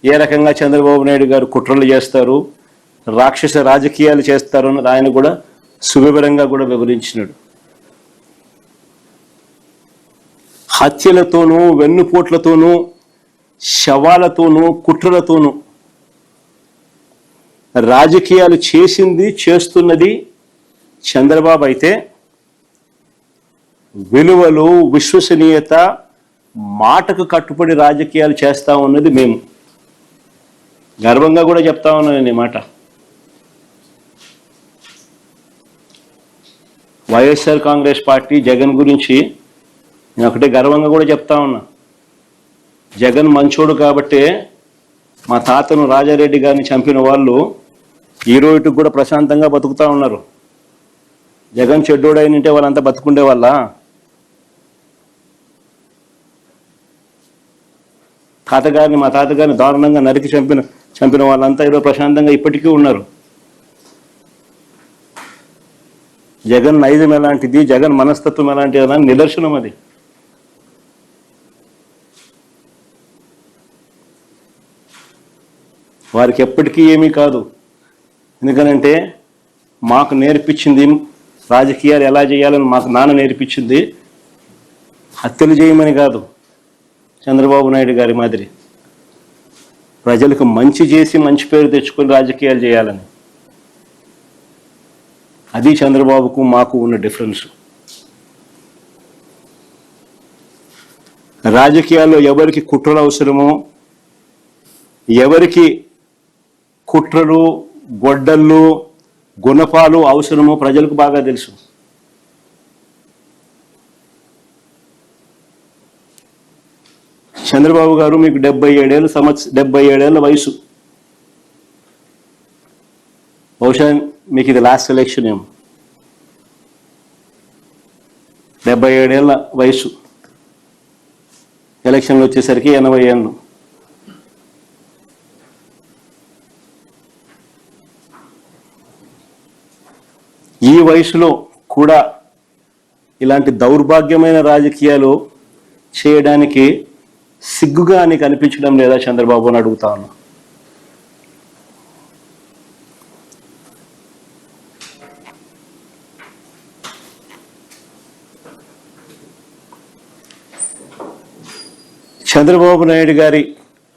ఏ రకంగా చంద్రబాబు నాయుడు గారు కుట్రలు చేస్తారు, రాక్షస రాజకీయాలు చేస్తారు అన్నది ఆయన కూడా సువివరంగా కూడా వివరించినాడు. హత్యలతోనూ, వెన్నుపోట్లతోనూ, శవాలతోనూ, కుట్రలతోనూ రాజకీయాలు చేస్తున్నది చంద్రబాబు అయితే, విలువలు, విశ్వసనీయత, మాటకు కట్టుబడి రాజకీయాలు చేస్తా ఉన్నది మేము. గర్వంగా కూడా చెప్తా ఉన్నాను నేను ఈ మాట. వైఎస్ఆర్ కాంగ్రెస్ పార్టీ జగన్ గురించి నేను ఒకటే గర్వంగా కూడా చెప్తా ఉన్నా. జగన్ మంచోడు కాబట్టే మా తాతను రాజారెడ్డి గారిని చంపిన వాళ్ళు ఈ రోజుకి కూడా ప్రశాంతంగా బతుకుతా ఉన్నారు. జగన్ చెడ్డోడైనంటే వాళ్ళంతా బతుకుండే వాళ్ళ? మా తాతగారిని దారుణంగా నరికి చంపిన వాళ్ళంతా ఈరోజు ప్రశాంతంగా ఇప్పటికీ ఉన్నారు. జగన్ నైజం ఎలాంటిది, జగన్ మనస్తత్వం ఎలాంటిది అని నిదర్శనం అది. వారికి ఎప్పటికీ ఏమీ కాదు. ఎందుకనంటే మాకు నేర్పించింది, రాజకీయాలు ఎలా చేయాలని మాకు నాన్న నేర్పించింది హత్యలు చేయమని కాదు, చంద్రబాబు నాయుడు గారి మాదిరి ప్రజలకు మంచి చేసి మంచి పేరు తెచ్చుకొని రాజకీయాలు చేయాలని. అది చంద్రబాబుకు మాకు ఉన్న డిఫరెన్స్. రాజకీయాల్లో ఎవరికి కుట్రలు అవసరమో, ఎవరికి కుట్రలు, గొడ్డళ్ళు, గుణపాలు అవసరమో ప్రజలకు బాగా తెలుసు. చంద్రబాబు గారు మీకు 77 ఏళ్ళ వయసు. బహుశా మీకు ఇది లాస్ట్ ఎలక్షన్ ఏమో. 77 ఏళ్ళ వయసు, ఎలక్షన్లు వచ్చేసరికి 80 ఏళ్ళు. ఈ వయసులో కూడా ఇలాంటి దౌర్భాగ్యమైన రాజకీయాలు చేయడానికి సిగ్గుగా నీకు అనిపించడం లేదా చంద్రబాబు అని అడుగుతా ఉన్నా. చంద్రబాబు నాయుడు గారి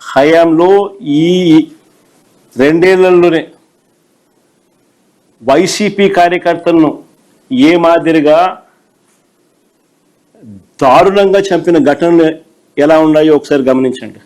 హయాంలో ఈ 2 ఏళ్లలోనే వైసీపీ కార్యకర్తలను ఏ మాదిరిగా దారుణంగా చంపిన ఘటనలు ఎలా ఉన్నాయో ఒకసారి గమనించండి.